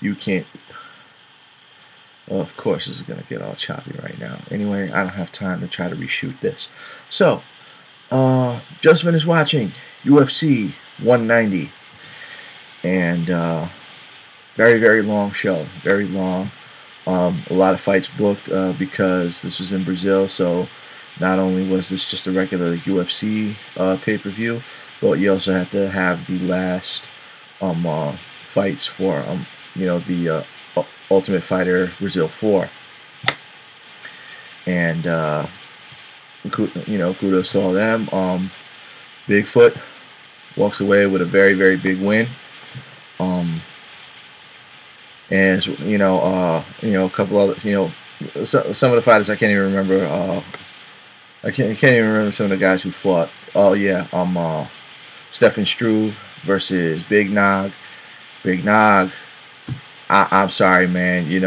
you can't. Well, of course, this is gonna get all choppy right now. Anyway, I don't have time to try to reshoot this. So, just finished watching UFC 190, and very, very long show. Very long. A lot of fights booked because this was in Brazil. So, not only was this just a regular UFC pay-per-view, but you also had to have the last fights for the Ultimate Fighter Brazil 4, and kudos to all them. Bigfoot walks away with a very, very big win. And a couple other, some of the fighters I can't even remember. I can't even remember some of the guys who fought. Oh yeah, Stefan Struve versus Big Nog. Big Nog, I'm sorry, man. You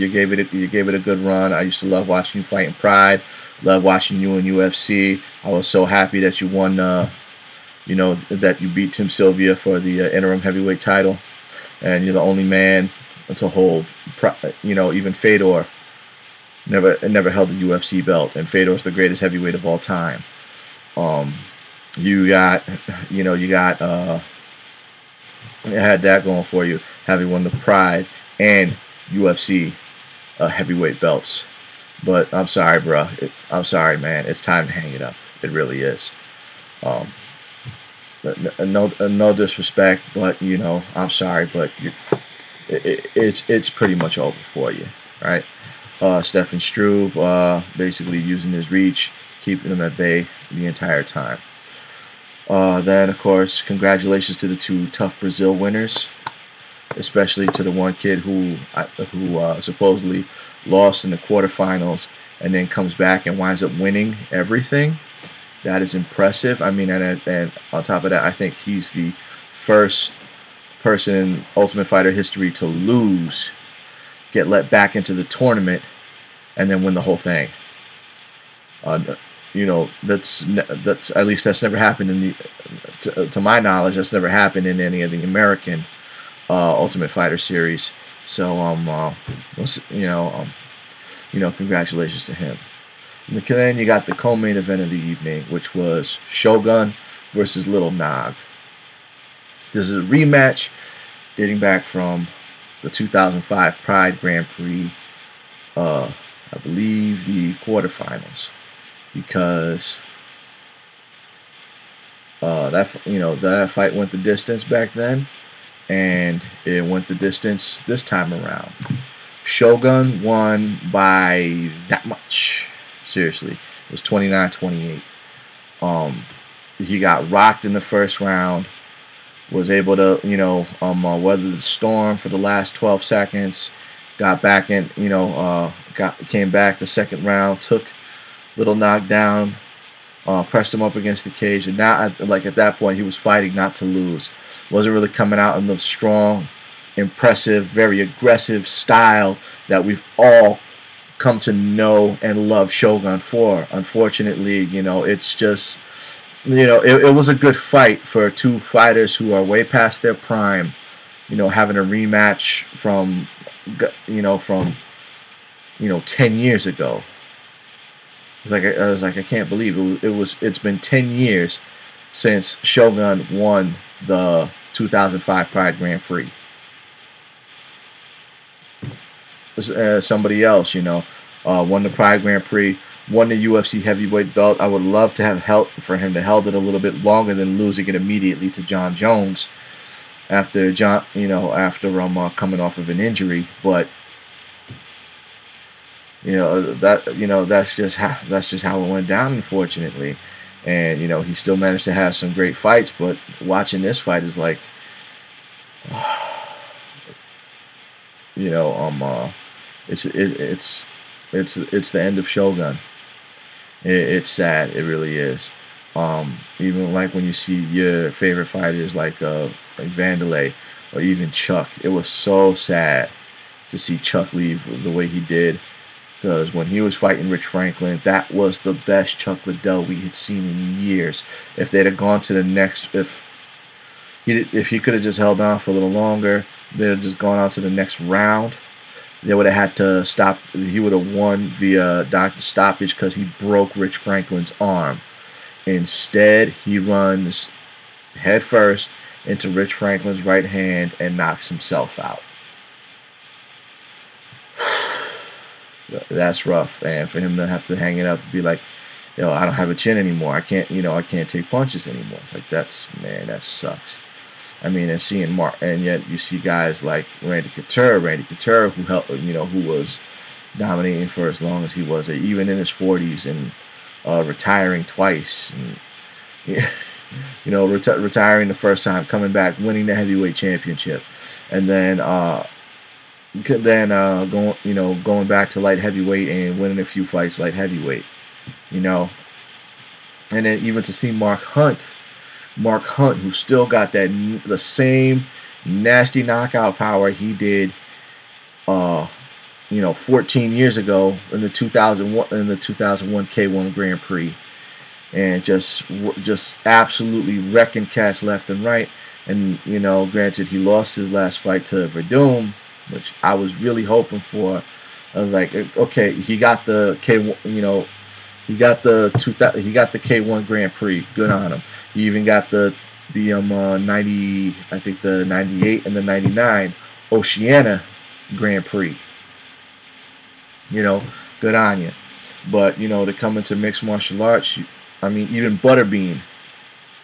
gave it a good run. I used to love watching you fight in Pride. Love watching you in UFC. I was so happy that you won. That you beat Tim Sylvia for the interim heavyweight title, and you're the only man to hold. Even Fedor never held the UFC belt, and Fedor's the greatest heavyweight of all time. You had that going for you, having won the Pride and UFC heavyweight belts. But I'm sorry, bro. I'm sorry, man. It's time to hang it up. It really is. No disrespect, but I'm sorry, but it's pretty much over for you, right? Stefan Struve basically using his reach, keeping him at bay the entire time. Then, of course, congratulations to the two Tough Brazil winners, especially to the one kid who supposedly lost in the quarterfinals and then comes back and winds up winning everything. That is impressive. I mean, and on top of that, I think he's the first person in Ultimate Fighter history to lose, get let back into the tournament, and then win the whole thing. That's at least that's never happened in to my knowledge. That's never happened in any of the American Ultimate Fighter series. So congratulations to him. And then you got the co-main event of the evening, which was Shogun versus Little Nog. This is a rematch dating back from the 2005 Pride Grand Prix. I believe the quarterfinals, because that fight went the distance back then, and it went the distance this time around. Shogun won by that much. Seriously, it was 29-28. He got rocked in the first round. Was able to weather the storm for the last 12 seconds. Got back in, came back the second round. Took Little Nog down. Pressed him up against the cage, and now at that point he was fighting not to lose. Wasn't really coming out in the strong, impressive, very aggressive style that we've all come to know and love Shogun for. Unfortunately, it's just, it was a good fight for two fighters who are way past their prime. Having a rematch from 10 years ago. I was like, I can't believe it's been 10 years since Shogun won the 2005 Pride Grand Prix. Somebody else, won the Pride Grand Prix, won the UFC heavyweight belt. I would love to have for him to held it a little bit longer than losing it immediately to John Jones after coming off of an injury. But that's just how it went down, unfortunately. And he still managed to have some great fights, but watching this fight is like, it's the end of Shogun. It's sad. It really is. Even like when you see your favorite fighters like Vanderlei or even Chuck, it was so sad to see Chuck leave the way he did. Because when he was fighting Rich Franklin, that was the best Chuck Liddell we had seen in years. If they'd have gone to the next, if If he could have just held on for a little longer, they'd have just gone on to the next round. They would have had to stop. He would have won via doctor stoppage because he broke Rich Franklin's arm. Instead, he runs head first into Rich Franklin's right hand and knocks himself out. That's rough, and for him to have to hang it up and be like, I don't have a chin anymore. I can't take punches anymore. It's like, that sucks. I mean, and seeing Mark, and yet you see guys like Randy Couture, who helped, who was dominating for as long as he was, even in his 40s, and retiring twice, and retiring the first time, coming back, winning the heavyweight championship, and then going back to light heavyweight and winning a few fights light heavyweight, and then even to see Mark Hunt, who still got the same nasty knockout power he did, 14 years ago in the 2001 K1 Grand Prix, and just absolutely wrecking cats left and right. And granted, he lost his last fight to Verdum, which I was really hoping for. I was like, okay, he got the K1, he got the K1 Grand Prix. Good on him. He even got the 90, I think the 98 and the 99 Oceania Grand Prix. Good on you. But to come into mixed martial arts, even Butterbean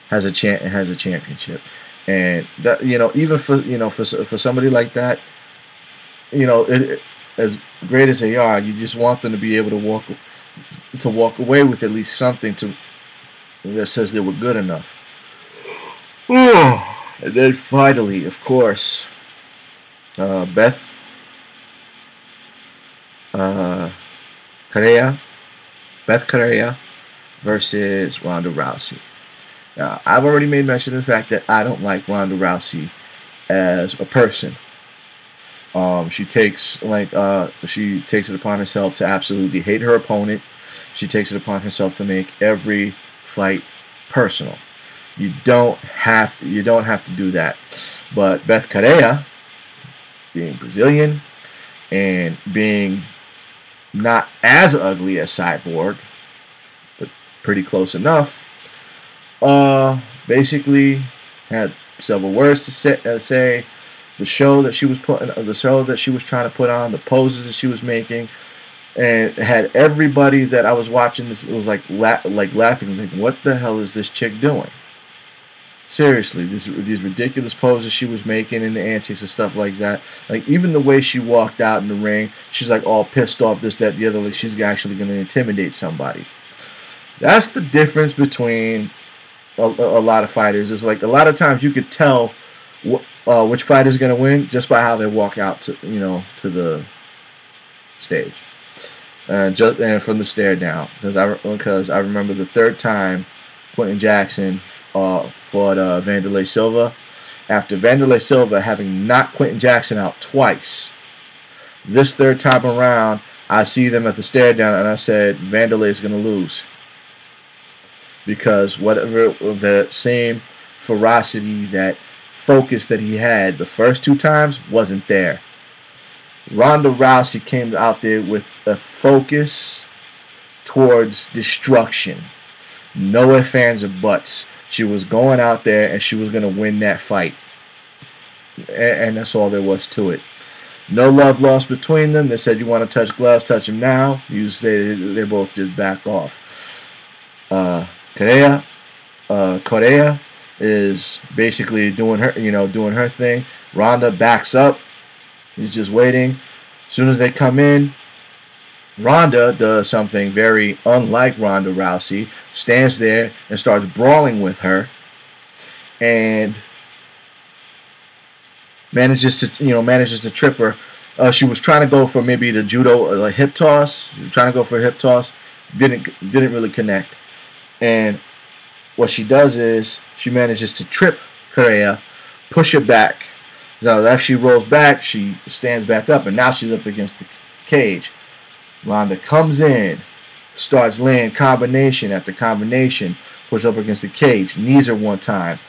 has a championship, and that even for somebody like that, as great as they are, you just want them to be able to walk away with at least something that says they were good enough. And then finally, of course, Beth Correa versus Ronda Rousey. Now, I've already made mention of the fact that I don't like Ronda Rousey as a person. She takes it upon herself to absolutely hate her opponent. She takes it upon herself to make every fight personal. You don't have to do that. But Beth Correa, being Brazilian and being not as ugly as Cyborg, but pretty close enough, basically had several words to say. The show that she was trying to put on, the poses that she was making, and had everybody that I was watching this was like laughing, like, what the hell is this chick doing? Seriously, these ridiculous poses she was making and the antics and stuff like that. Like, even the way she walked out in the ring, she's like all pissed off, this, that, the other, like she's actually going to intimidate somebody. That's the difference between a lot of fighters. It's like a lot of times you could tell which fighter is going to win just by how they walk out to the stage, and from the stare down. Because I remember the third time Quentin Jackson fought Vanderlei Silva. After Vanderlei Silva having knocked Quentin Jackson out twice, this third time around, I see them at the stare down, and I said Vanderlei is going to lose, because whatever the same ferocity, that focus that he had the first two times wasn't there. Ronda Rousey came out there with a focus towards destruction. No ifs, ands, or buts. She was going out there and she was going to win that fight. And that's all there was to it. No love lost between them. They said, you want to touch gloves, touch them now. You say they both just back off. Correa is basically doing her thing. Ronda backs up. He's just waiting. As soon as they come in, Ronda does something very unlike Ronda Rousey. Stands there and starts brawling with her, and manages to trip her. She was trying to go for maybe the judo hip toss. Trying to go for a hip toss. Didn't really connect. And what she does is she manages to trip Correa, push her back. Now after she rolls back, she stands back up, and now she's up against the cage. Ronda comes in, starts laying combination after combination, push up against the cage, knees her one time,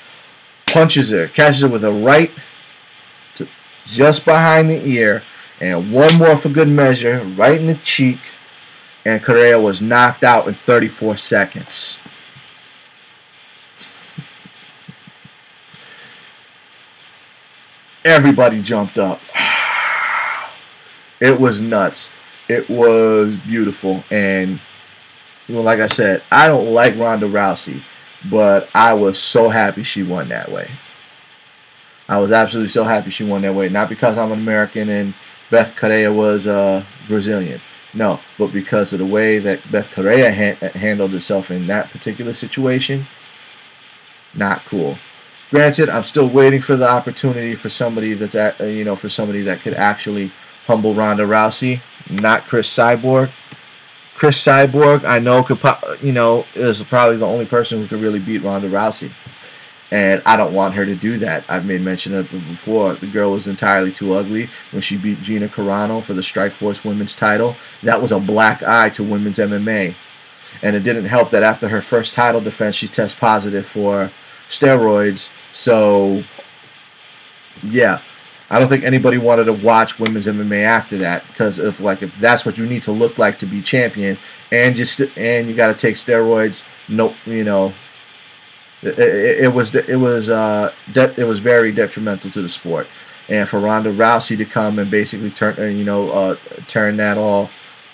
punches her, catches her with a right to just behind the ear, and one more for good measure, right in the cheek, and Correa was knocked out in 34 seconds. Everybody jumped up. It was nuts. It was beautiful. And like I said, I don't like Ronda Rousey, but I was so happy she won that way. I was absolutely so happy she won that way. Not because I'm an American and Beth Correa was Brazilian. No, but because of the way that Beth Correa handled herself in that particular situation. Not cool. Granted, I'm still waiting for the opportunity for somebody that's for somebody that could actually humble Ronda Rousey, not Chris Cyborg. Chris Cyborg, I know is probably the only person who could really beat Ronda Rousey, and I don't want her to do that. I've made mention of it before. The girl was entirely too ugly when she beat Gina Carano for the Strikeforce Women's title. That was a black eye to women's MMA, and it didn't help that after her first title defense, she tested positive for steroids. So yeah, I don't think anybody wanted to watch women's MMA after that, because if that's what you need to look like to be champion, and you got to take steroids, it was very detrimental to the sport. And for Ronda Rousey to come and basically turn that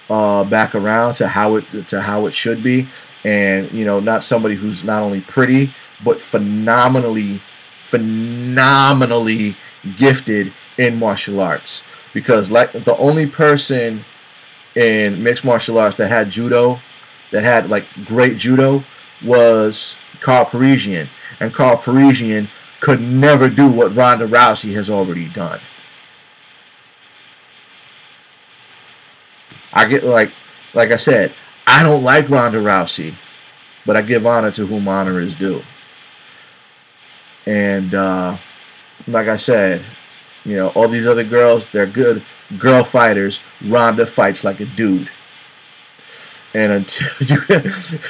all back around to how it should be, and not somebody who's not only pretty but phenomenally gifted in martial arts, because like the only person in mixed martial arts that had judo, that had great judo, was Carl Parisian, and Carl Parisian could never do what Ronda Rousey has already done. I get like I said, I don't like Ronda Rousey, but I give honor to whom honor is due. And like I said, all these other girls, they're good girl fighters. Ronda fights like a dude. And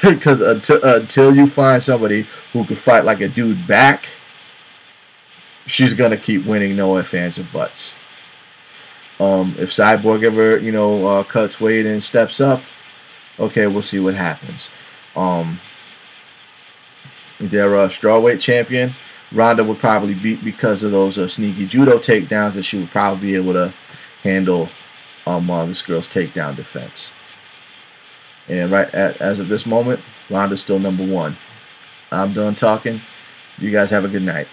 until you find somebody who can fight like a dude back, she's gonna keep winning, no ifs, ands, or buts. If Cyborg ever cuts weight and steps up, okay, we'll see what happens. Their strawweight champion, Ronda would probably beat because of those sneaky judo takedowns that she would probably be able to handle this girl's takedown defense. And as of this moment, Ronda's still number one. I'm done talking. You guys have a good night.